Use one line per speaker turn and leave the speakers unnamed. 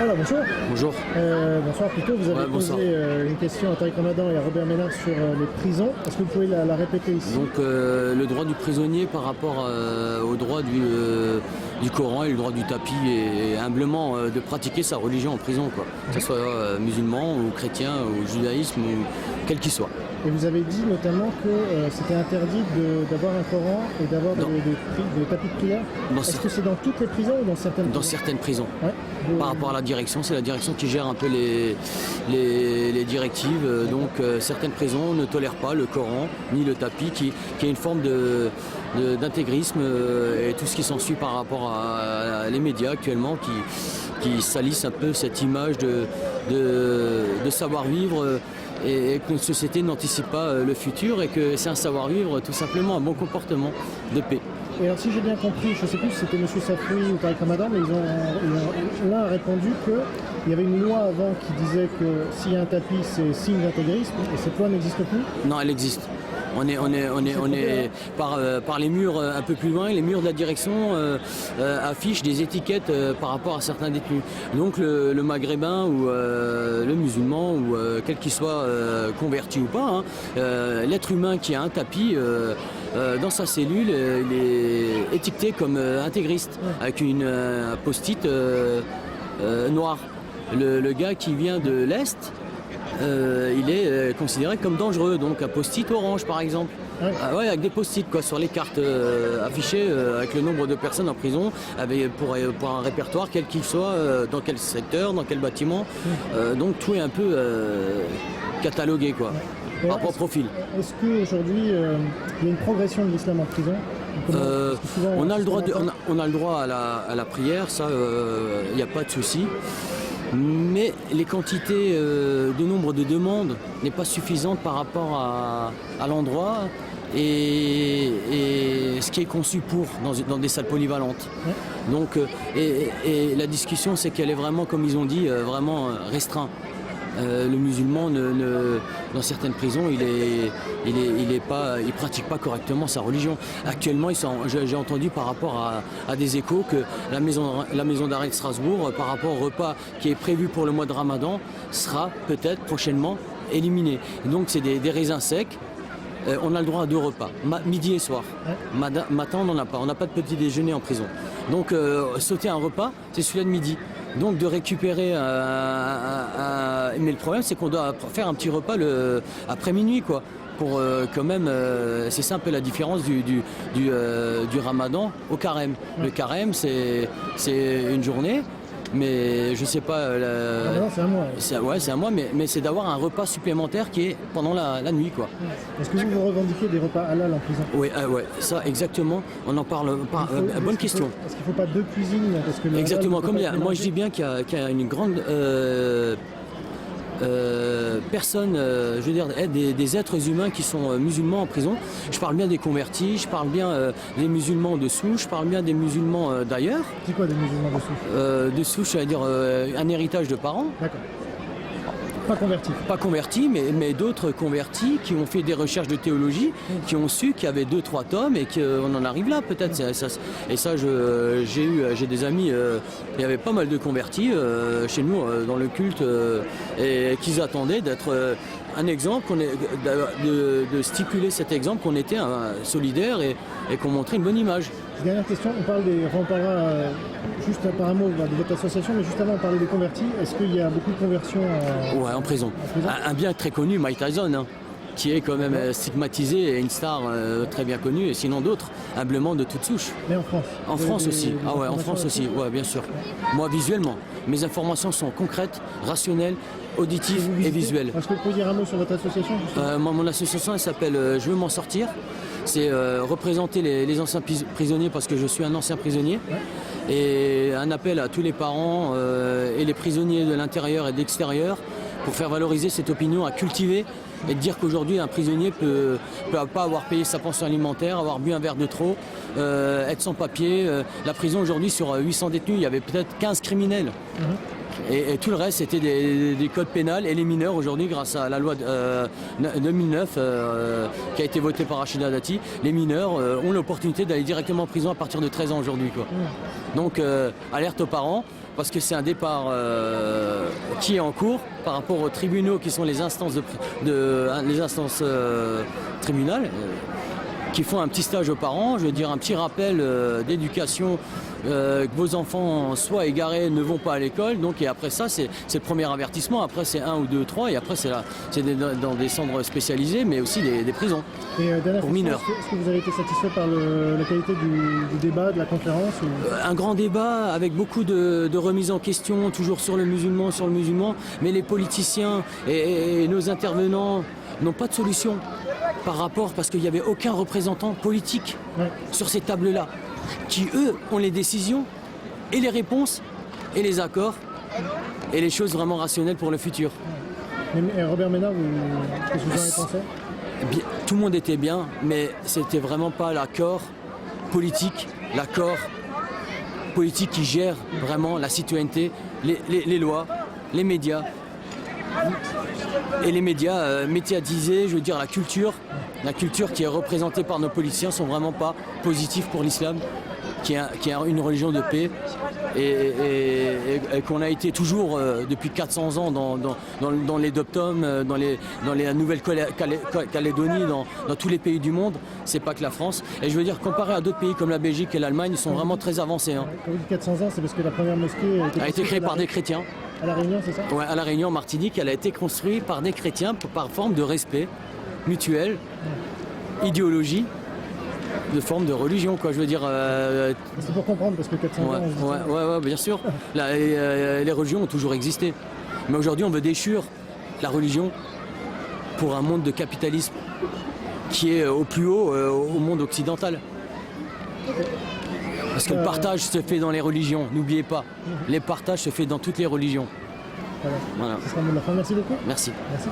Alors bonjour.
Bonjour.
Bonsoir plutôt, vous avez posé une question à Tariq Ramadan et à Robert Ménard sur les prisons. Est-ce que vous pouvez la répéter ici?
Donc le droit du prisonnier par rapport au droit du Coran et le droit du tapis et humblement de pratiquer sa religion en prison, quoi. Que ce soit musulman ou chrétien ou judaïsme ou quel qu'il soit.
Et vous avez dit notamment que c'était interdit d'avoir un Coran et d'avoir des tapis de prière. Est-ce que c'est dans toutes les prisons ou dans certaines prisons?
Dans certaines prisons.
Ouais.
Par rapport à la direction, c'est la direction qui gère un peu les directives. Donc certaines prisons ne tolèrent pas le Coran ni le tapis, qui est une forme d'intégrisme et tout ce qui s'ensuit par rapport à les médias actuellement qui salissent un peu cette image de savoir-vivre. Et que notre société n'anticipe pas le futur et que c'est un savoir-vivre, tout simplement un bon comportement de paix.
Et alors si j'ai bien compris, je ne sais plus si c'était M. Safri ou Tariq Ramadan, mais l'un a répondu qu'il y avait une loi avant qui disait que s'il y a un tapis, c'est signe d'intégrisme, et cette loi n'existe plus? Non,
elle existe. On est par les murs un peu plus loin, les murs de la direction affichent des étiquettes par rapport à certains détenus. Donc le maghrébin ou le musulman ou quel qu'il soit converti ou pas, l'être humain qui a un tapis dans sa cellule, il est étiqueté comme intégriste avec une post-it noire. Le gars qui vient de l'Est, il est considéré comme dangereux, donc un post-it orange par exemple. Ouais, avec des post-it sur les cartes affichées avec le nombre de personnes en prison, pour un répertoire quel qu'il soit, dans quel secteur, dans quel bâtiment. Donc tout est un peu catalogué quoi, par rapport au profil.
Est-ce qu'aujourd'hui il y a une progression de l'islam en prison?
On a le droit à la prière, ça il n'y a pas de souci. Mais les quantités de nombre de demandes n'est pas suffisante par rapport à l'endroit et ce qui est conçu pour dans des salles polyvalentes. Donc, et la discussion, c'est qu'elle est vraiment, comme ils ont dit, vraiment restreinte. Le musulman, dans certaines prisons, il pratique pas correctement sa religion. Actuellement, j'ai entendu par rapport à des échos que la maison d'arrêt de Strasbourg, par rapport au repas qui est prévu pour le mois de Ramadan, sera peut-être prochainement éliminé. Donc c'est des raisins secs. On a le droit à 2 repas, midi et soir. Matin, on n'en a pas. On n'a pas de petit déjeuner en prison. Donc sauter un repas, c'est celui-là de midi. Donc de récupérer mais le problème c'est qu'on doit faire un petit repas après minuit quoi. Pour quand même, c'est ça un peu la différence du Ramadan au carême. Le carême c'est une journée. Mais je sais pas.
C'est un mois.
C'est un mois, mais c'est d'avoir un repas supplémentaire qui est pendant la nuit, quoi.
Est-ce que vous revendiquez des repas halal en prison?
Oui, ça exactement. On en parle. Bonne question.
Est-ce qu'il ne faut pas 2 cuisines parce que
exactement. Moi, je dis bien qu'il y a une grande personnes, je veux dire, des êtres humains qui sont musulmans en prison. Je parle bien des convertis, je parle bien des musulmans de souche, je parle bien des musulmans d'ailleurs.
C'est quoi des musulmans de souche?
De souche, ça veut dire un héritage de parents.
D'accord. Pas convertis.
Pas convertis, mais d'autres convertis qui ont fait des recherches de théologie, qui ont su qu'il y avait 2-3 tomes et qu'on en arrive là peut-être. Et ça, j'ai des amis, il y avait pas mal de convertis chez nous dans le culte et qu'ils attendaient d'être un exemple, de stipuler cet exemple qu'on était solidaire et qu'on montrait une bonne image.
Dernière question, on parlera juste par un mot de votre association, mais juste avant on parlait des convertis. Est-ce qu'il y a beaucoup de conversions
en prison? Un bien très connu, Mike Tyson, qui est quand même stigmatisé et une star très bien connue, et sinon d'autres, humblement de toute souche.
Mais en France?
En France aussi, en France aussi, bien sûr. Moi visuellement, mes informations sont concrètes, rationnelles, auditives et visuelles.
Est-ce que vous pouvez dire un mot sur votre association?
Mon association elle s'appelle Je veux m'en sortir. C'est représenter les anciens prisonniers parce que je suis un ancien prisonnier. Et un appel à tous les parents et les prisonniers de l'intérieur et de l'extérieur pour faire valoriser cette opinion, à cultiver et de dire qu'aujourd'hui un prisonnier peut pas avoir payé sa pension alimentaire, avoir bu un verre de trop, être sans papier. La prison aujourd'hui sur 800 détenus, il y avait peut-être 15 criminels. Et tout le reste, c'était des codes pénals. Et les mineurs, aujourd'hui, grâce à la loi 2009 qui a été votée par Rachida Dati, les mineurs ont l'opportunité d'aller directement en prison à partir de 13 ans aujourd'hui, quoi. Donc, alerte aux parents, parce que c'est un départ qui est en cours par rapport aux tribunaux qui sont les instances, tribunales. Qui font un petit stage aux parents, je veux dire un petit rappel d'éducation, que vos enfants soient égarés, ne vont pas à l'école. Donc, et après ça, c'est le premier avertissement. Après, c'est 1 ou 2, 3. Et après, c'est dans des centres spécialisés, mais aussi des prisons pour mineurs.
Est-ce que vous avez été satisfait par la qualité du débat, de la conférence
Un grand débat avec beaucoup de remises en question, toujours sur le musulman. Mais les politiciens et nos intervenants n'ont pas de solution par rapport, parce qu'il n'y avait aucun représentant politique sur ces tables-là, qui eux ont les décisions et les réponses et les accords et les choses vraiment rationnelles pour le futur.
Mais Robert Ménard, qu'est-ce que vous en avez pensé?
Bien, tout le monde était bien, mais c'était vraiment pas l'accord politique qui gère vraiment la citoyenneté, les lois, les médias. Et les médias médiatisés, je veux dire la culture qui est représentée par nos politiciens sont vraiment pas positifs pour l'islam, qui est une religion de paix et qu'on a été toujours depuis 400 ans dans les dom-toms, dans la Nouvelle-Calédonie, dans tous les pays du monde. C'est pas que la France. Et je veux dire, comparé à d'autres pays comme la Belgique et l'Allemagne, ils sont vraiment très avancés. Hein.
Quand vous dites 400 ans, c'est parce que la première mosquée
a été créée par des chrétiens.
À La Réunion, c'est ça?
Ouais, à La Réunion, en Martinique, elle a été construite par des chrétiens par forme de respect mutuel, idéologie, de forme de religion, quoi. Je veux dire.
C'est pour comprendre, parce que 400 ans.
Ouais, bien sûr. Les religions ont toujours existé. Mais aujourd'hui, on veut déchire la religion pour un monde de capitalisme qui est au plus haut au monde occidental. Parce que le partage se fait dans les religions, n'oubliez pas. Les partages se fait dans toutes les religions.
Voilà. Ce sera le mot de la fin. Merci beaucoup.
Merci.
Merci.